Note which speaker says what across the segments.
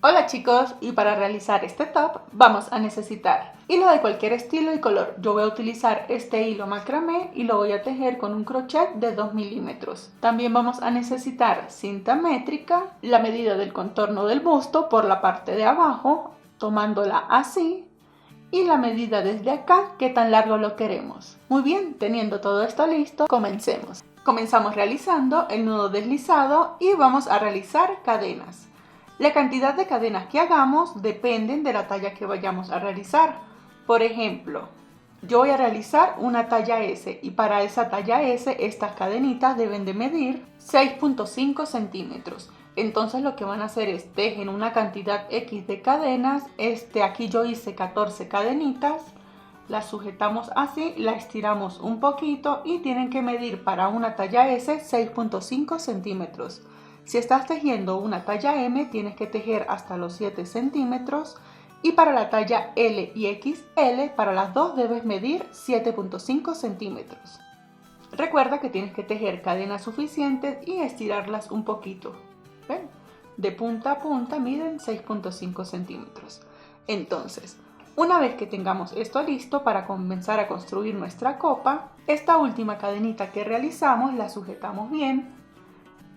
Speaker 1: Hola chicos, y para realizar este top vamos a necesitar hilo de cualquier estilo y color. Yo voy a utilizar este hilo macramé y lo voy a tejer con un crochet de 2 milímetros. También vamos a necesitar cinta métrica, la medida del contorno del busto por la parte de abajo, tomándola así, y la medida desde acá, qué tan largo lo queremos. Muy bien, teniendo todo esto listo, comencemos. Comenzamos realizando el nudo deslizado y vamos a realizar cadenas. La cantidad de cadenas que hagamos dependen de la talla que vayamos a realizar. Por ejemplo, yo voy a realizar una talla S y para esa talla S estas cadenitas deben de medir 6.5 centímetros. Entonces lo que van a hacer es tejen una cantidad X de cadenas. Aquí yo hice 14 cadenitas. Las sujetamos así, la estiramos un poquito y tienen que medir para una talla S 6.5 centímetros. Si estás tejiendo una talla M, tienes que tejer hasta los 7 centímetros. Y para la talla L y XL, para las dos debes medir 7.5 centímetros. Recuerda que tienes que tejer cadenas suficientes y estirarlas un poquito. ¿Ven? De punta a punta miden 6.5 centímetros. Entonces, una vez que tengamos esto listo para comenzar a construir nuestra copa, esta última cadenita que realizamos la sujetamos bien.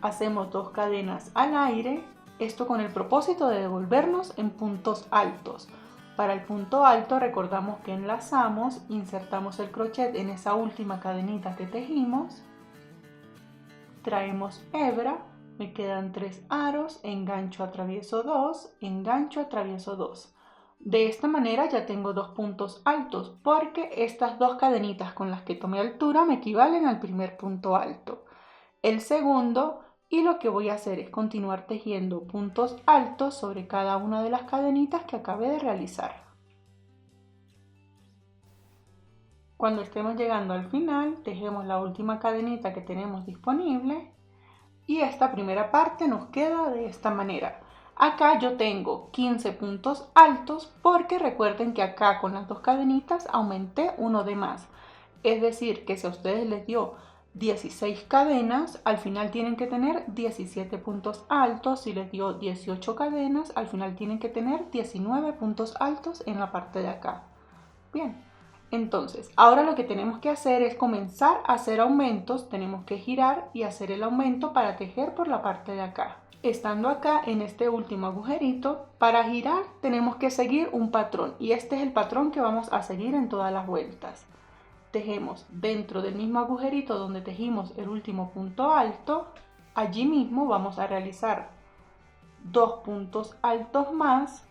Speaker 1: Hacemos 2 cadenas al aire, esto con el propósito de devolvernos en puntos altos. Para el punto alto recordamos que enlazamos, insertamos el crochet en esa última cadenita que tejimos, traemos hebra, me quedan 3 aros, engancho, atravieso 2, engancho, atravieso 2. De esta manera ya tengo 2 puntos altos porque estas 2 cadenitas con las que tomé altura me equivalen al primer punto alto. El segundo, y lo que voy a hacer es continuar tejiendo puntos altos sobre cada una de las cadenitas que acabé de realizar. Cuando estemos llegando al final, tejemos la última cadenita que tenemos disponible y esta primera parte nos queda de esta manera. Acá yo tengo 15 puntos altos porque recuerden que acá con las 2 cadenitas aumenté uno de más. Es decir, que si a ustedes les dio 16 cadenas, al final tienen que tener 17 puntos altos. Si les dio 18 cadenas, al final tienen que tener 19 puntos altos en la parte de acá. Bien, entonces ahora lo que tenemos que hacer es comenzar a hacer aumentos. Tenemos que girar y hacer el aumento para tejer por la parte de acá. Estando acá en este último agujerito, para girar tenemos que seguir un patrón y este es el patrón que vamos a seguir en todas las vueltas. Tejemos dentro del mismo agujerito donde tejimos el último punto alto, allí mismo vamos a realizar 2 puntos altos más,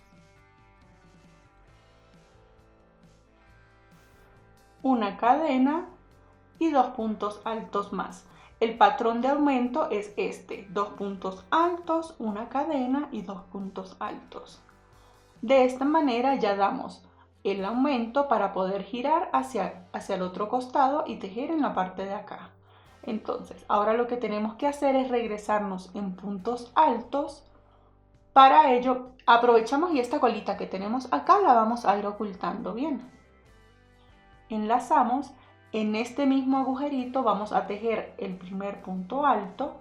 Speaker 1: una cadena y 2 puntos altos más. El patrón de aumento es este: 2 puntos altos, una cadena y 2 puntos altos. De esta manera ya damos el aumento para poder girar hacia el otro costado y tejer en la parte de acá. Entonces, ahora lo que tenemos que hacer es regresarnos en puntos altos. Para ello, aprovechamos y esta colita que tenemos acá la vamos a ir ocultando bien. Enlazamos, en este mismo agujerito vamos a tejer el primer punto alto.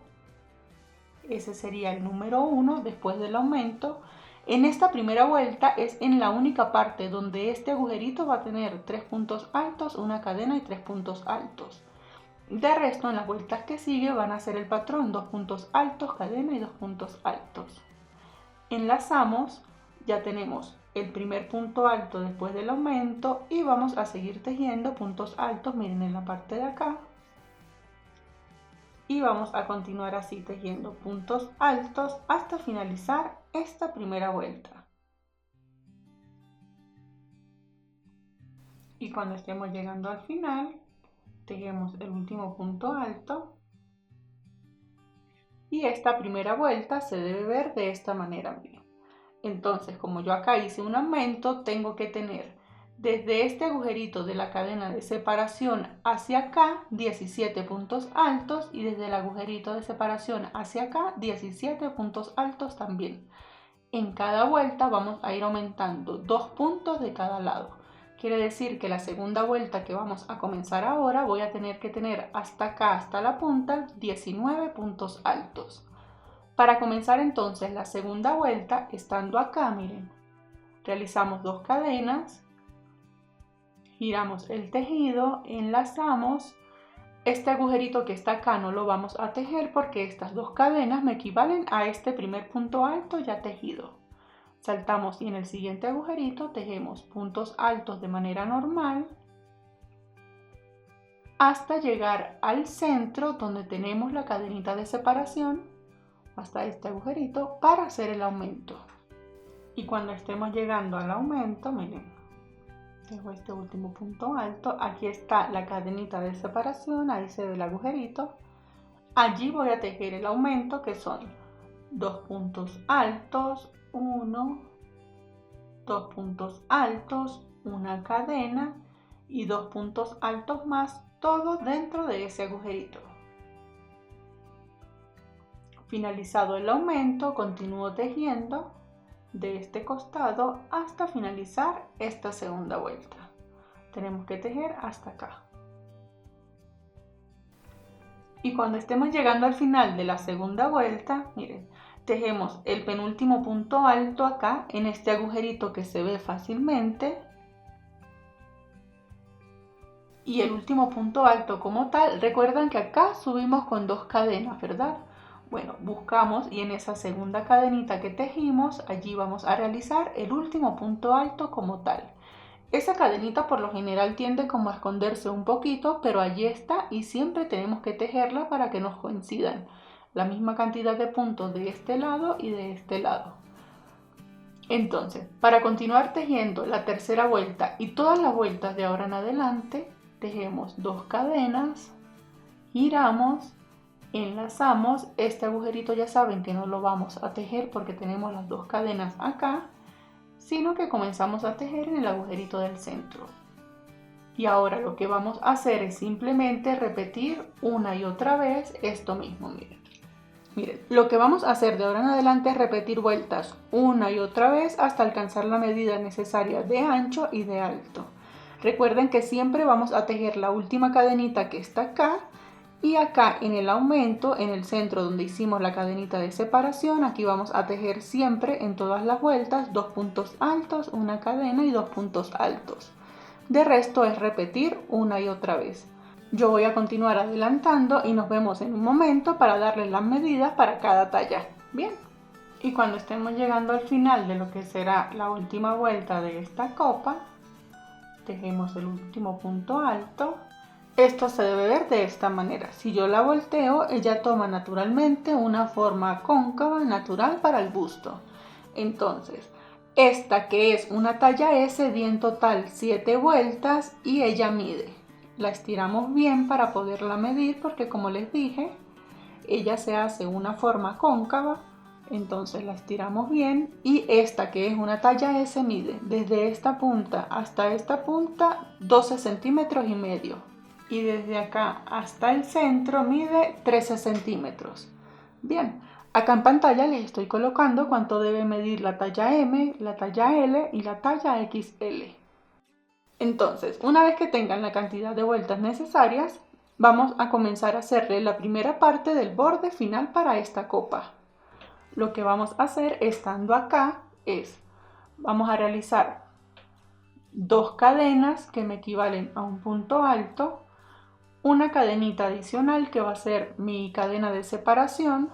Speaker 1: Ese sería el número 1 después del aumento. En esta primera vuelta es en la única parte donde este agujerito va a tener 3 puntos altos, una cadena y 3 puntos altos. De resto, en las vueltas que sigue van a ser el patrón: 2 puntos altos, cadena y 2 puntos altos. Enlazamos, ya tenemos el primer punto alto después del aumento y vamos a seguir tejiendo puntos altos, miren, en la parte de acá. Y vamos a continuar así tejiendo puntos altos hasta finalizar esta primera vuelta. Y cuando estemos llegando al final, tejemos el último punto alto. Y esta primera vuelta se debe ver de esta manera, miren. Entonces, como yo acá hice un aumento, tengo que tener desde este agujerito de la cadena de separación hacia acá 17 puntos altos y desde el agujerito de separación hacia acá 17 puntos altos también. En cada vuelta vamos a ir aumentando 2 puntos de cada lado. Quiere decir que la segunda vuelta que vamos a comenzar ahora voy a tener que tener hasta acá, hasta la punta, 19 puntos altos. Para comenzar entonces la segunda vuelta, estando acá, miren, realizamos 2 cadenas, giramos el tejido, enlazamos. Este agujerito que está acá no lo vamos a tejer porque estas 2 cadenas me equivalen a este primer punto alto ya tejido. Saltamos y en el siguiente agujerito tejemos puntos altos de manera normal hasta llegar al centro donde tenemos la cadenita de separación, hasta este agujerito para hacer el aumento. Y cuando estemos llegando al aumento, miren, dejo este último punto alto, aquí está la cadenita de separación, ahí se ve el agujerito. Allí voy a tejer el aumento, que son 2 puntos altos, 1, 2 puntos altos, una cadena y 2 puntos altos más, todo dentro de ese agujerito. Finalizado el aumento, continúo tejiendo de este costado hasta finalizar esta segunda vuelta. Tenemos que tejer hasta acá. Y cuando estemos llegando al final de la segunda vuelta, miren, tejemos el penúltimo punto alto acá en este agujerito que se ve fácilmente. Y el último punto alto como tal, recuerdan que acá subimos con 2 cadenas, ¿verdad? Bueno, buscamos y en esa segunda cadenita que tejimos, allí vamos a realizar el último punto alto como tal. Esa cadenita por lo general tiende como a esconderse un poquito, pero allí está y siempre tenemos que tejerla para que nos coincidan la misma cantidad de puntos de este lado y de este lado. Entonces, para continuar tejiendo la tercera vuelta y todas las vueltas de ahora en adelante, tejemos 2 cadenas, giramos, enlazamos. Este agujerito ya saben que no lo vamos a tejer porque tenemos las 2 cadenas acá, sino que comenzamos a tejer en el agujerito del centro. Y ahora lo que vamos a hacer es simplemente repetir una y otra vez esto mismo, miren. Miren, lo que vamos a hacer de ahora en adelante es repetir vueltas una y otra vez hasta alcanzar la medida necesaria de ancho y de alto. Recuerden que siempre vamos a tejer la última cadenita que está acá y acá en el aumento, en el centro donde hicimos la cadenita de separación, aquí vamos a tejer siempre en todas las vueltas 2 puntos altos, una cadena y 2 puntos altos. De resto es repetir una y otra vez. Yo voy a continuar adelantando y nos vemos en un momento para darles las medidas para cada talla. Bien. Y cuando estemos llegando al final de lo que será la última vuelta de esta copa, tejemos el último punto alto. Esto se debe ver de esta manera. Si yo la volteo, ella toma naturalmente una forma cóncava natural para el busto. Entonces, esta que es una talla S di en total 7 vueltas y ella mide. La estiramos bien para poderla medir porque, como les dije, ella se hace una forma cóncava. Entonces la estiramos bien y esta que es una talla S mide desde esta punta hasta esta punta 12 centímetros y medio y desde acá hasta el centro mide 13 centímetros. Bien, acá en pantalla les estoy colocando cuánto debe medir la talla M, la talla L y la talla XL. Entonces, una vez que tengan la cantidad de vueltas necesarias, vamos a comenzar a hacerle la primera parte del borde final para esta copa. Lo que vamos a hacer estando acá es, vamos a realizar 2 cadenas que me equivalen a un punto alto, una cadenita adicional que va a ser mi cadena de separación,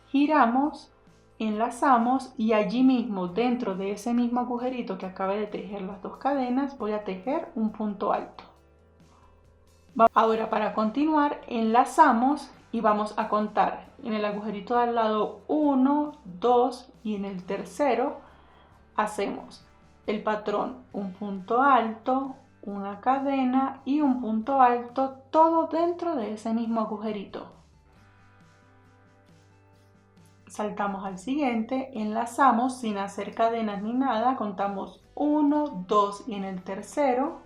Speaker 1: giramos, enlazamos y allí mismo dentro de ese mismo agujerito que acabé de tejer las 2 cadenas voy a tejer un punto alto. Ahora para continuar enlazamos y vamos a contar en el agujerito de al lado 1, 2 y en el tercero hacemos el patrón un punto alto, una cadena y un punto alto, todo dentro de ese mismo agujerito. Saltamos al siguiente, enlazamos sin hacer cadenas ni nada, contamos 1, 2 y en el tercero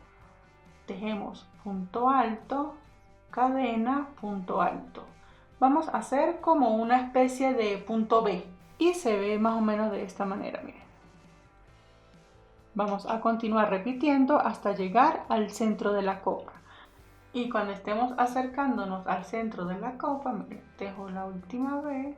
Speaker 1: tejemos punto alto, cadena, punto alto. Vamos a hacer como una especie de punto B y se ve más o menos de esta manera, miren. Vamos a continuar repitiendo hasta llegar al centro de la copa. Y cuando estemos acercándonos al centro de la copa, miren, tejo la última vez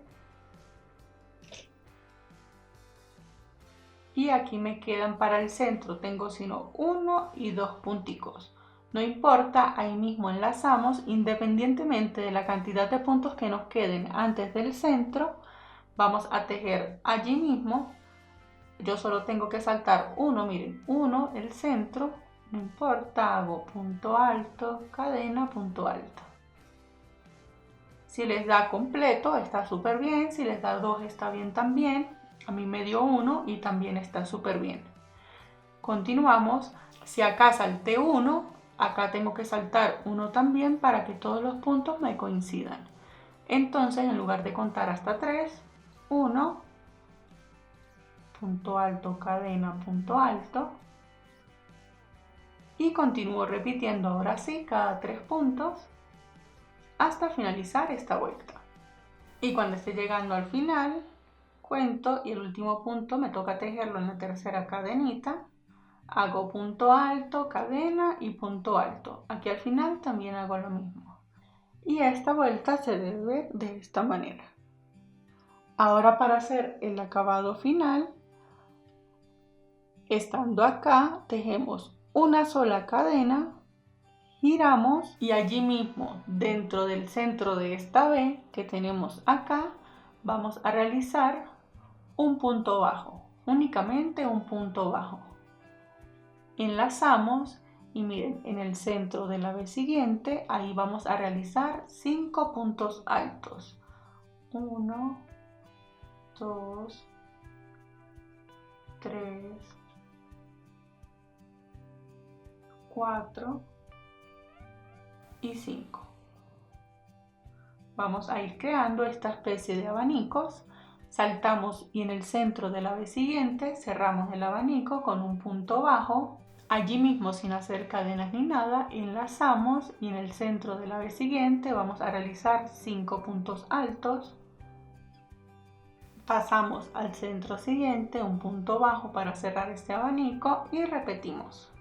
Speaker 1: y aquí me quedan para el centro, tengo sino 1 y 2 punticos. No importa, ahí mismo enlazamos, independientemente de la cantidad de puntos que nos queden antes del centro, vamos a tejer allí mismo. Yo solo tengo que saltar uno, miren, uno, el centro, no importa, hago punto alto, cadena, punto alto. Si les da completo está súper bien, si les da 2 está bien también. A mí me dio 1 y también está súper bien. Continuamos. Si acá salté 1, acá tengo que saltar 1 también para que todos los puntos me coincidan. Entonces, en lugar de contar hasta 3, 1, punto alto, cadena, punto alto. Y continúo repitiendo ahora sí cada 3 puntos hasta finalizar esta vuelta. Y cuando esté llegando al final, cuento y el último punto me toca tejerlo en la tercera cadenita. Hago punto alto, cadena y punto alto. Aquí al final también hago lo mismo. Y esta vuelta se debe ver de esta manera. Ahora para hacer el acabado final, estando acá, tejemos una sola cadena, giramos y allí mismo, dentro del centro de esta V que tenemos acá, vamos a realizar un punto bajo, únicamente un punto bajo. Enlazamos y miren, en el centro de la V siguiente, ahí vamos a realizar 5 puntos altos. 1, 2, 3, 4 y 5. Vamos a ir creando esta especie de abanicos. Saltamos y en el centro de la V siguiente cerramos el abanico con un punto bajo. Allí mismo, sin hacer cadenas ni nada, enlazamos y en el centro de la V siguiente vamos a realizar 5 puntos altos. Pasamos al centro siguiente, un punto bajo para cerrar este abanico y repetimos.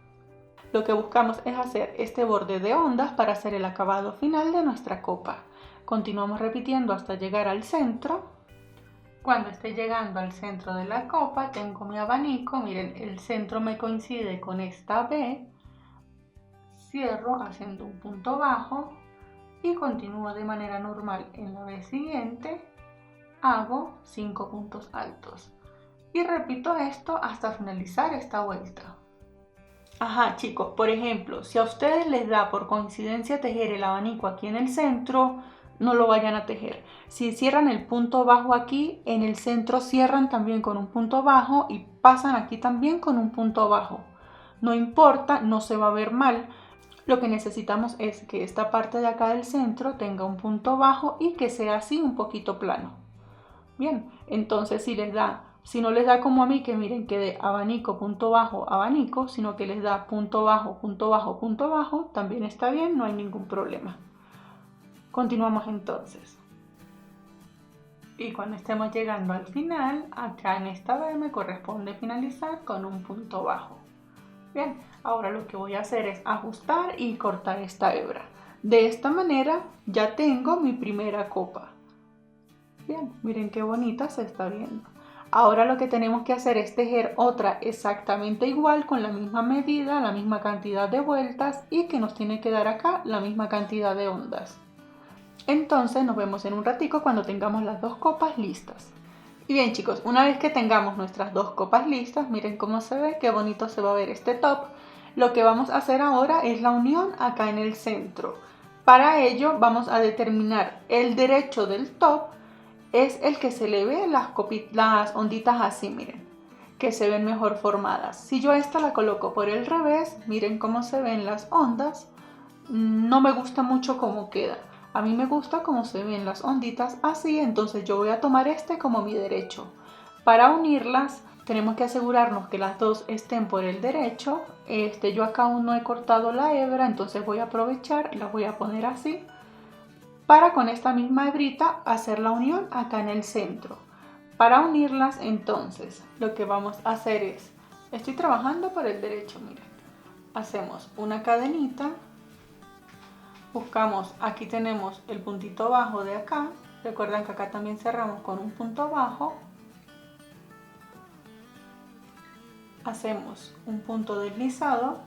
Speaker 1: Lo que buscamos es hacer este borde de ondas para hacer el acabado final de nuestra copa. Continuamos repitiendo hasta llegar al centro. Cuando esté llegando al centro de la copa, tengo mi abanico. Miren, el centro me coincide con esta V. Cierro haciendo un punto bajo y continúo de manera normal en la V siguiente. Hago 5 puntos altos y repito esto hasta finalizar esta vuelta. Ajá, chicos, por ejemplo, si a ustedes les da por coincidencia tejer el abanico aquí en el centro, no lo vayan a tejer. Si cierran el punto bajo aquí, en el centro cierran también con un punto bajo y pasan aquí también con un punto bajo. No importa, no se va a ver mal. Lo que necesitamos es que esta parte de acá del centro tenga un punto bajo y que sea así un poquito plano. Bien, entonces si no les da como a mí, que miren que de abanico, punto bajo, abanico, sino que les da punto bajo, punto bajo, punto bajo, también está bien, no hay ningún problema. Continuamos entonces. Y cuando estemos llegando al final, acá en esta vez me corresponde finalizar con un punto bajo. Bien, ahora lo que voy a hacer es ajustar y cortar esta hebra. De esta manera ya tengo mi primera copa. Bien, miren qué bonita se está viendo. Ahora lo que tenemos que hacer es tejer otra exactamente igual con la misma medida, la misma cantidad de vueltas y que nos tiene que dar acá la misma cantidad de ondas. Entonces nos vemos en un ratico cuando tengamos las dos copas listas. Y bien chicos, una vez que tengamos nuestras dos copas listas, miren cómo se ve, qué bonito se va a ver este top. Lo que vamos a hacer ahora es la unión acá en el centro. Para ello vamos a determinar el derecho del top. Es el que se le ve las onditas así, miren, que se ven mejor formadas. Si yo esta la coloco por el revés, miren cómo se ven las ondas. No me gusta mucho cómo queda. A mí me gusta cómo se ven las onditas así, entonces yo voy a tomar este como mi derecho. Para unirlas tenemos que asegurarnos que las dos estén por el derecho. Yo acá aún no he cortado la hebra, entonces voy a aprovechar, las voy a poner así, para con esta misma hebrita hacer la unión acá en el centro. Para unirlas entonces lo que vamos a hacer es, estoy trabajando por el derecho, miren, hacemos una cadenita, buscamos, aquí tenemos el puntito bajo de acá, recuerden que acá también cerramos con un punto bajo, hacemos un punto deslizado,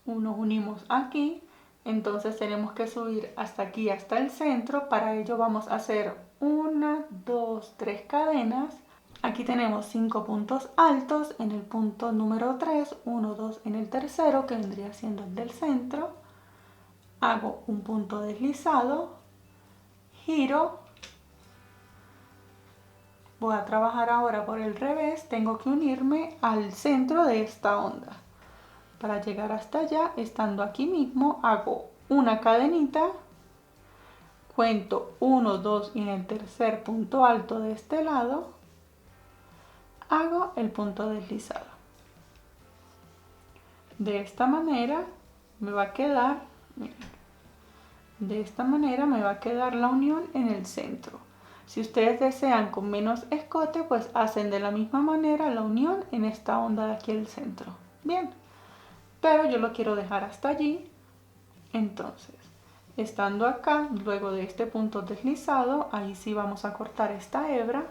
Speaker 1: nos unimos aquí, entonces tenemos que subir hasta aquí, hasta el centro. Para ello vamos a hacer 1, 2, 3 cadenas. Aquí tenemos 5 puntos altos en el punto número 3, 1, 2 en el tercero, que vendría siendo el del centro. Hago un punto deslizado, giro. Voy a trabajar ahora por el revés, tengo que unirme al centro de esta onda. Para llegar hasta allá, estando aquí mismo, hago una cadenita, cuento 1, 2 y en el tercer punto alto de este lado, hago el punto deslizado. De esta manera me va a quedar, miren, de esta manera me va a quedar la unión en el centro. Si ustedes desean con menos escote, pues hacen de la misma manera la unión en esta onda de aquí al centro. Bien, pero yo lo quiero dejar hasta allí. Entonces, estando acá, luego de este punto deslizado, ahí sí vamos a cortar esta hebra.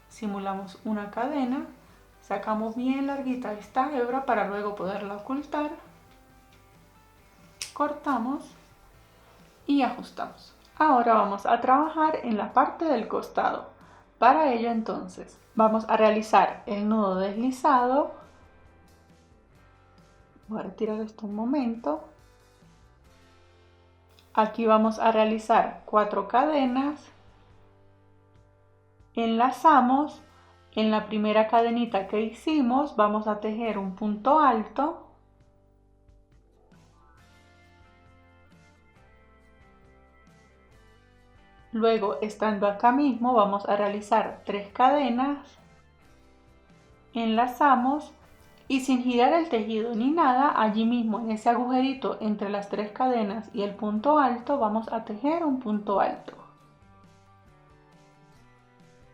Speaker 1: Simulamos una cadena, sacamos bien larguita esta hebra para luego poderla ocultar. Cortamos y ajustamos. Ahora vamos a trabajar en la parte del costado. Para ello entonces vamos a realizar el nudo deslizado. Voy a retirar esto un momento. Aquí vamos a realizar 4 cadenas. Enlazamos. En la primera cadenita que hicimos vamos a tejer un punto alto. Luego, estando acá mismo, vamos a realizar 3 cadenas, enlazamos y sin girar el tejido ni nada, allí mismo en ese agujerito entre las 3 cadenas y el punto alto, vamos a tejer un punto alto.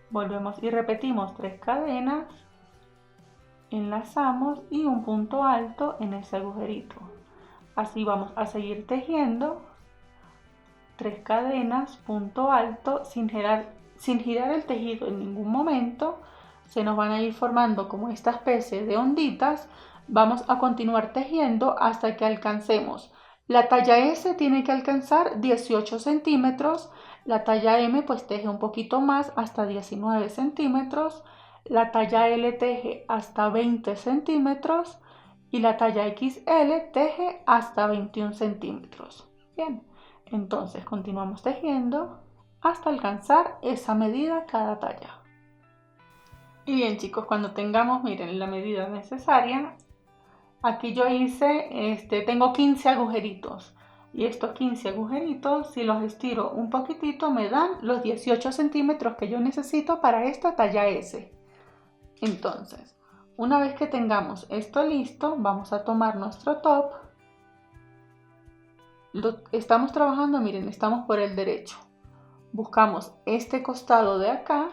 Speaker 1: Volvemos y repetimos 3 cadenas, enlazamos y un punto alto en ese agujerito. Así vamos a seguir tejiendo. 3 cadenas, punto alto, sin girar el tejido en ningún momento. Se nos van a ir formando como esta especie de onditas. Vamos a continuar tejiendo hasta que alcancemos. La talla S tiene que alcanzar 18 centímetros. La talla M pues teje un poquito más, hasta 19 centímetros. La talla L teje hasta 20 centímetros. Y la talla XL teje hasta 21 centímetros. Bien. Entonces continuamos tejiendo hasta alcanzar esa medida cada talla. Y bien chicos, cuando tengamos, miren, la medida necesaria, aquí yo hice, tengo 15 agujeritos. Y estos 15 agujeritos, si los estiro un poquitito, me dan los 18 centímetros que yo necesito para esta talla S. Entonces, una vez que tengamos esto listo, vamos a tomar nuestro top. Estamos trabajando, miren, estamos por el derecho. Buscamos este costado de acá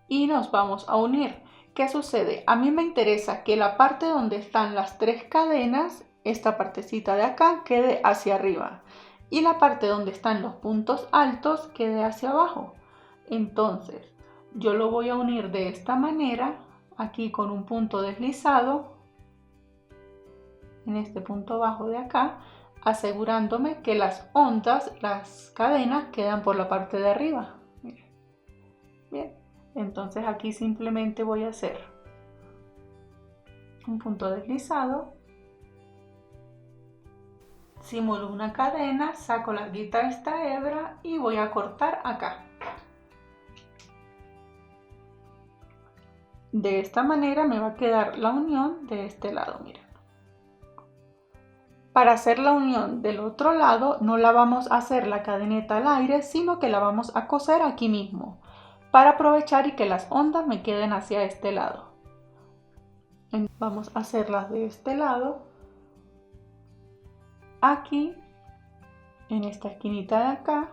Speaker 1: y nos vamos a unir. ¿Qué sucede? A mí me interesa que la parte donde están las 3 cadenas, esta partecita de acá, quede hacia arriba. Y la parte donde están los puntos altos quede hacia abajo. Entonces, yo lo voy a unir de esta manera, aquí con un punto deslizado, en este punto bajo de acá, asegurándome que las ondas, las cadenas, quedan por la parte de arriba. Miren. Bien, entonces aquí simplemente voy a hacer un punto deslizado, simulo una cadena, saco larguita esta hebra y voy a cortar acá. De esta manera me va a quedar la unión de este lado, miren. Para hacer la unión del otro lado no la vamos a hacer la cadeneta al aire, sino que la vamos a coser aquí mismo, para aprovechar y que las ondas me queden hacia este lado. Vamos a hacerlas de este lado, aquí, en esta esquinita de acá,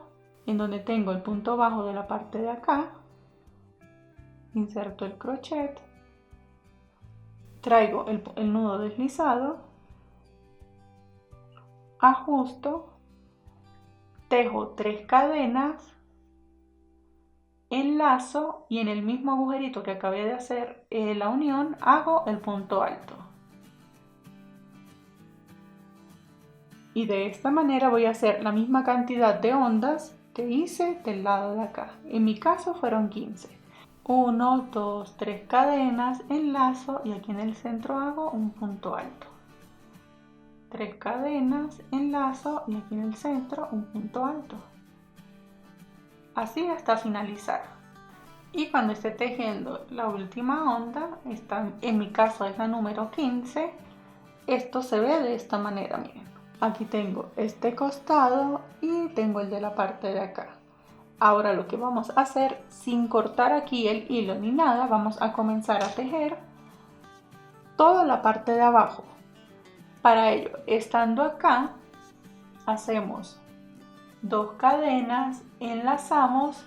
Speaker 1: en donde tengo el punto bajo de la parte de acá, inserto el crochet, traigo el nudo deslizado, ajusto, tejo 3 cadenas, enlazo y en el mismo agujerito que acabé de hacer la unión hago el punto alto. Y de esta manera voy a hacer la misma cantidad de ondas que hice del lado de acá. En mi caso fueron 15. 1, 2, 3 cadenas, enlazo y aquí en el centro hago un punto alto. 3 cadenas, enlazo y aquí en el centro un punto alto. Así hasta finalizar. Y cuando esté tejiendo la última onda, en mi caso es la número 15, esto se ve de esta manera, miren. Aquí tengo este costado y tengo el de la parte de acá. Ahora lo que vamos a hacer, sin cortar aquí el hilo ni nada, vamos a comenzar a tejer toda la parte de abajo. Para ello, estando acá, hacemos 2 cadenas, enlazamos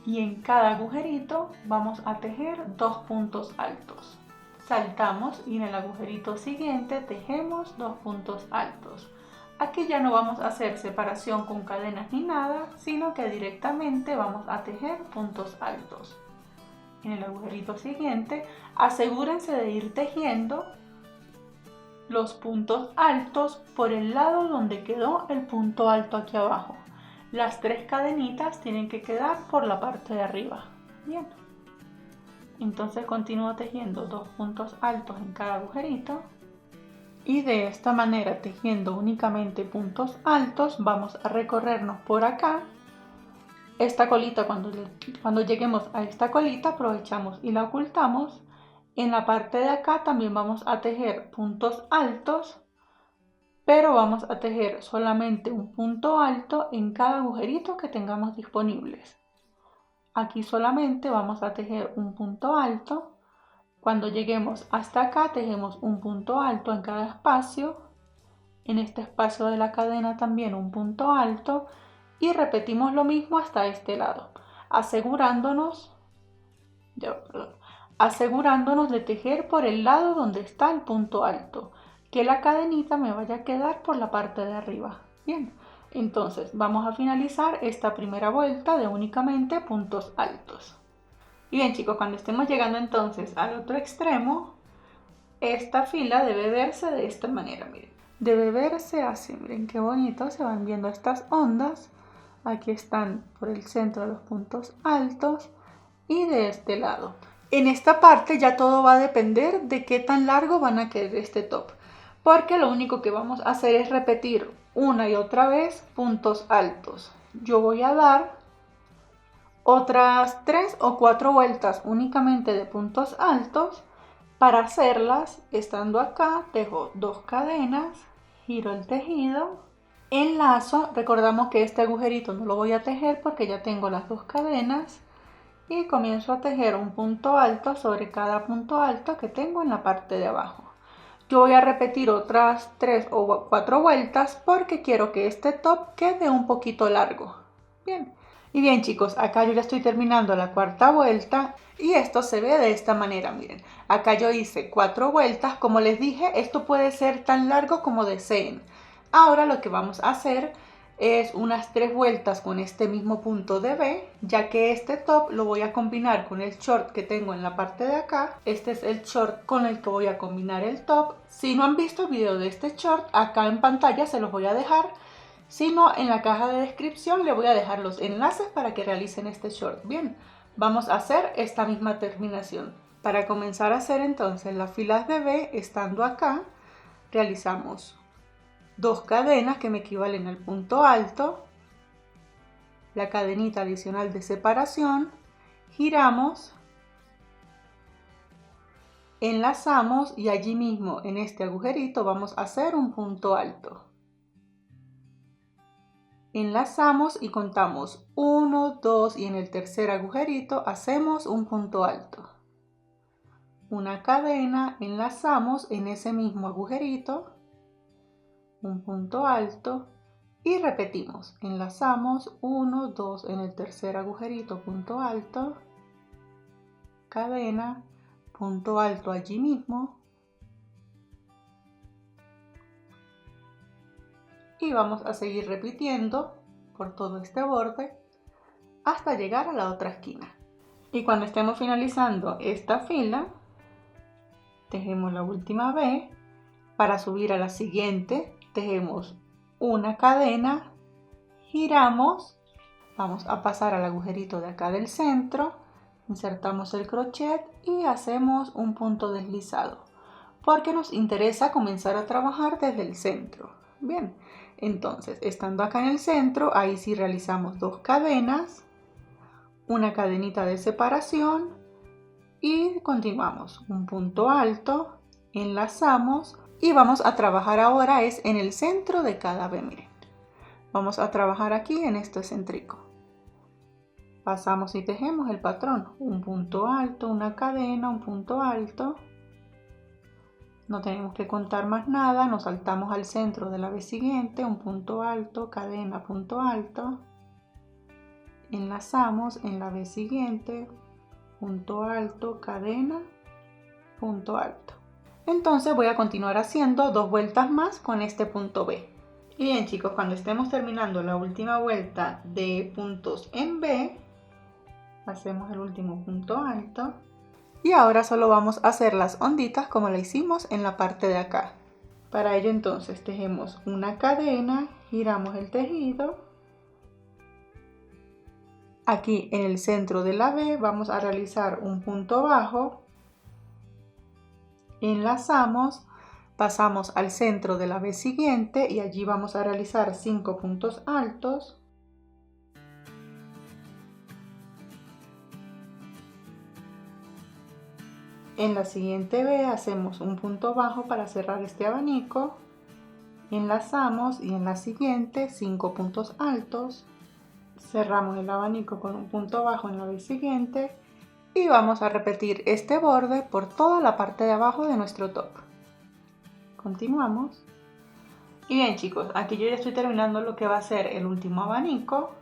Speaker 1: y en cada agujerito vamos a tejer 2 puntos altos. Saltamos y en el agujerito siguiente tejemos 2 puntos altos. Aquí ya no vamos a hacer separación con cadenas ni nada, sino que directamente vamos a tejer puntos altos. En el agujerito siguiente, asegúrense de ir tejiendo los puntos altos por el lado donde quedó el punto alto aquí abajo. Las 3 cadenitas tienen que quedar por la parte de arriba. Bien. Entonces continúo tejiendo 2 puntos altos en cada agujerito. Y de esta manera, tejiendo únicamente puntos altos, vamos a recorrernos por acá. Esta colita, cuando lleguemos a esta colita, aprovechamos y la ocultamos. En la parte de acá también vamos a tejer puntos altos, pero vamos a tejer solamente un punto alto en cada agujerito que tengamos disponibles. Aquí solamente vamos a tejer un punto alto. Cuando lleguemos hasta acá tejemos un punto alto en cada espacio. En este espacio de la cadena también un punto alto y repetimos lo mismo hasta este lado, asegurándonos de tejer por el lado donde está el punto alto, que la cadenita me vaya a quedar por la parte de arriba. Bien, entonces vamos a finalizar esta primera vuelta de únicamente puntos altos. Y bien chicos, cuando estemos llegando entonces al otro extremo, esta fila debe verse de esta manera, miren. Debe verse así, miren qué bonito, se van viendo estas ondas. Aquí están por el centro de los puntos altos y de este lado. En esta parte ya todo va a depender de qué tan largo van a querer este top, porque lo único que vamos a hacer es repetir una y otra vez puntos altos. Yo voy a dar otras 3 o 4 vueltas únicamente de puntos altos. Para hacerlas, estando acá, tejo 2 cadenas, giro el tejido, enlazo, recordamos que este agujerito no lo voy a tejer porque ya tengo las 2 cadenas y comienzo a tejer un punto alto sobre cada punto alto que tengo en la parte de abajo. Yo voy a repetir otras 3 o 4 vueltas porque quiero que este top quede un poquito largo. Bien. Y bien chicos, acá yo ya estoy terminando la cuarta vuelta y esto se ve de esta manera, miren. Acá yo hice 4 vueltas, como les dije, esto puede ser tan largo como deseen. Ahora lo que vamos a hacer es unas 3 vueltas con este mismo punto de B, ya que este top lo voy a combinar con el short que tengo en la parte de acá. Este es el short con el que voy a combinar el top. Si no han visto el video de este short, acá en pantalla se los voy a dejar. Si no, en la caja de descripción le voy a dejar los enlaces para que realicen este short. Bien, vamos a hacer esta misma terminación. Para comenzar a hacer entonces las filas de B, estando acá, realizamos 2 cadenas que me equivalen al punto alto, la cadenita adicional de separación, giramos, enlazamos y allí mismo en este agujerito vamos a hacer un punto alto. Enlazamos y contamos 1, 2 y en el tercer agujerito hacemos un punto alto. Una cadena, enlazamos en ese mismo agujerito, un punto alto y repetimos. Enlazamos 1, 2 en el tercer agujerito, punto alto, cadena, punto alto allí mismo. Y vamos a seguir repitiendo por todo este borde hasta llegar a la otra esquina. Y cuando estemos finalizando esta fila, tejemos la última V. Para subir a la siguiente, tejemos una cadena, giramos, vamos a pasar al agujerito de acá del centro, insertamos el crochet y hacemos un punto deslizado, porque nos interesa comenzar a trabajar desde el centro. Bien, entonces, estando acá en el centro, ahí sí realizamos 2 cadenas, una cadenita de separación y continuamos. Un punto alto, enlazamos y vamos a trabajar ahora es en el centro de cada V. Miren, vamos a trabajar aquí en este céntrico. Pasamos y tejemos el patrón. Un punto alto, una cadena, un punto alto. No tenemos que contar más nada, nos saltamos al centro de la V siguiente, un punto alto, cadena, punto alto. Enlazamos en la V siguiente, punto alto, cadena, punto alto. Entonces voy a continuar haciendo 2 vueltas más con este punto B. Y bien chicos, cuando estemos terminando la última vuelta de puntos en B, hacemos el último punto alto. Y ahora solo vamos a hacer las onditas como la hicimos en la parte de acá. Para ello entonces tejemos una cadena, giramos el tejido. Aquí en el centro de la V vamos a realizar un punto bajo. Enlazamos, pasamos al centro de la V siguiente y allí vamos a realizar 5 puntos altos. En la siguiente V hacemos un punto bajo para cerrar este abanico, enlazamos y en la siguiente 5 puntos altos, cerramos el abanico con un punto bajo en la V siguiente y vamos a repetir este borde por toda la parte de abajo de nuestro top. Continuamos. Y bien chicos, aquí yo ya estoy terminando lo que va a ser el último abanico.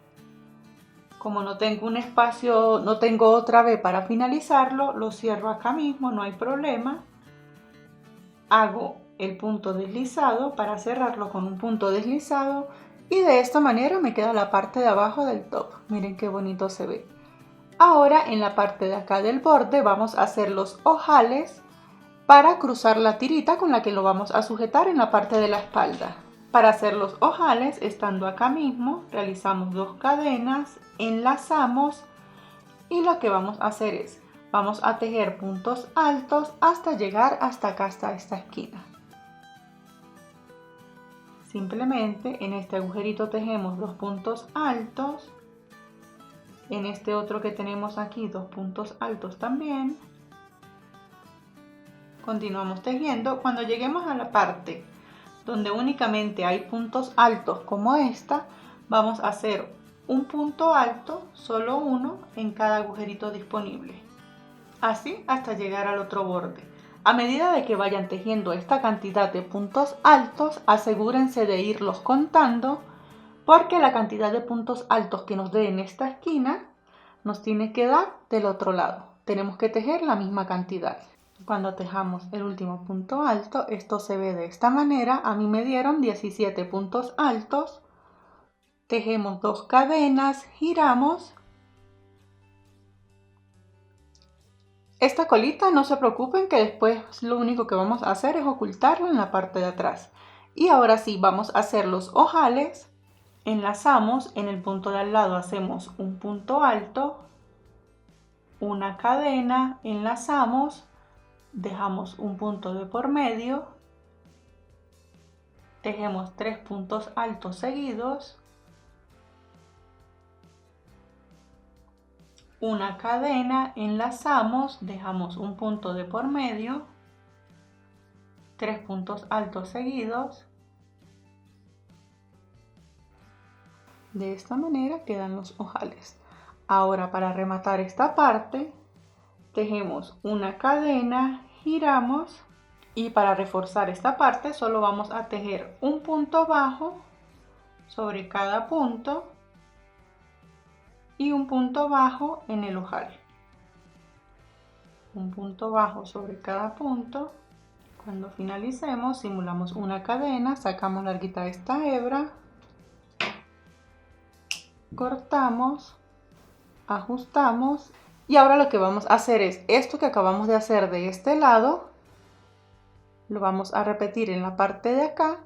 Speaker 1: Como no tengo un espacio, no tengo otra vez para finalizarlo, lo cierro acá mismo, no hay problema. Hago el punto deslizado para cerrarlo con un punto deslizado y de esta manera me queda la parte de abajo del top. Miren qué bonito se ve. Ahora en la parte de acá del borde vamos a hacer los ojales para cruzar la tirita con la que lo vamos a sujetar en la parte de la espalda. Para hacer los ojales, estando acá mismo, realizamos 2 cadenas, enlazamos y lo que vamos a hacer es, vamos a tejer puntos altos hasta llegar hasta acá, hasta esta esquina. Simplemente en este agujerito tejemos 2 puntos altos, en este otro que tenemos aquí 2 puntos altos también. Continuamos tejiendo. Cuando lleguemos a la parte donde únicamente hay puntos altos como esta, vamos a hacer un punto alto, solo uno, en cada agujerito disponible. Así hasta llegar al otro borde. A medida de que vayan tejiendo esta cantidad de puntos altos, asegúrense de irlos contando, porque la cantidad de puntos altos que nos dé en esta esquina nos tiene que dar del otro lado. Tenemos que tejer la misma cantidad. Cuando tejamos el último punto alto, esto se ve de esta manera. A mí me dieron 17 puntos altos. Tejemos 2 cadenas, giramos. Esta colita no se preocupen que después lo único que vamos a hacer es ocultarlo en la parte de atrás. Y ahora sí, vamos a hacer los ojales. Enlazamos, en el punto de al lado hacemos un punto alto, una cadena, enlazamos. Dejamos un punto de por medio, tejemos 3 puntos altos seguidos, una cadena, enlazamos, dejamos un punto de por medio, 3 puntos altos seguidos. De esta manera quedan los ojales. Ahora para rematar esta parte, tejemos una cadena, giramos y para reforzar esta parte solo vamos a tejer un punto bajo sobre cada punto y un punto bajo en el ojal. Un punto bajo sobre cada punto. Cuando finalicemos simulamos una cadena, sacamos larguita esta hebra, cortamos ajustamos. Y ahora lo que vamos a hacer es esto que acabamos de hacer de este lado, lo vamos a repetir en la parte de acá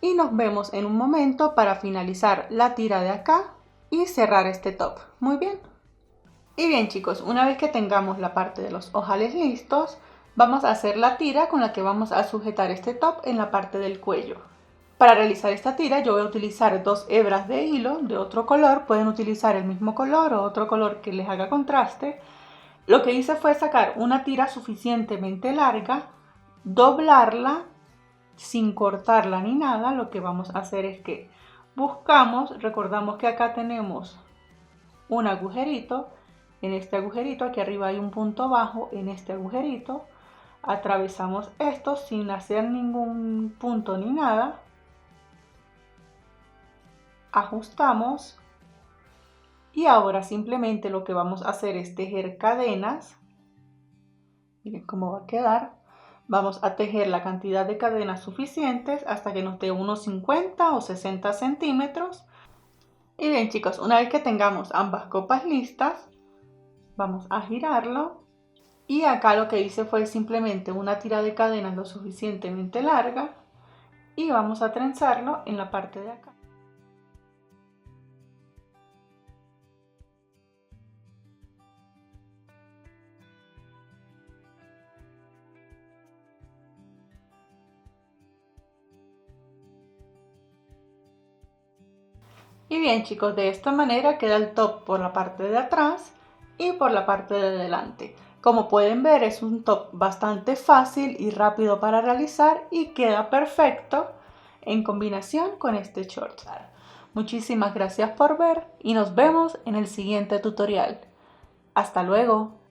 Speaker 1: y nos vemos en un momento para finalizar la tira de acá y cerrar este top. Muy bien. Y bien chicos, una vez que tengamos la parte de los ojales listos, vamos a hacer la tira con la que vamos a sujetar este top en la parte del cuello. Para realizar esta tira yo voy a utilizar 2 hebras de hilo de otro color, pueden utilizar el mismo color o otro color que les haga contraste. Lo que hice fue sacar una tira suficientemente larga, doblarla sin cortarla ni nada. Lo que vamos a hacer es que buscamos, recordamos que acá tenemos un agujerito, en este agujerito aquí arriba hay un punto bajo, en este agujerito atravesamos esto sin hacer ningún punto ni nada, ajustamos y ahora simplemente lo que vamos a hacer es tejer cadenas. Miren cómo va a quedar. Vamos a tejer la cantidad de cadenas suficientes hasta que nos dé unos 50 o 60 centímetros. Y bien chicos, una vez que tengamos ambas copas listas, vamos a girarlo. Y acá lo que hice fue simplemente una tira de cadenas lo suficientemente larga y vamos a trenzarlo en la parte de acá. Y bien chicos, de esta manera queda el top por la parte de atrás y por la parte de delante. Como pueden ver, es un top bastante fácil y rápido para realizar y queda perfecto en combinación con este short. Muchísimas gracias por ver y nos vemos en el siguiente tutorial. Hasta luego.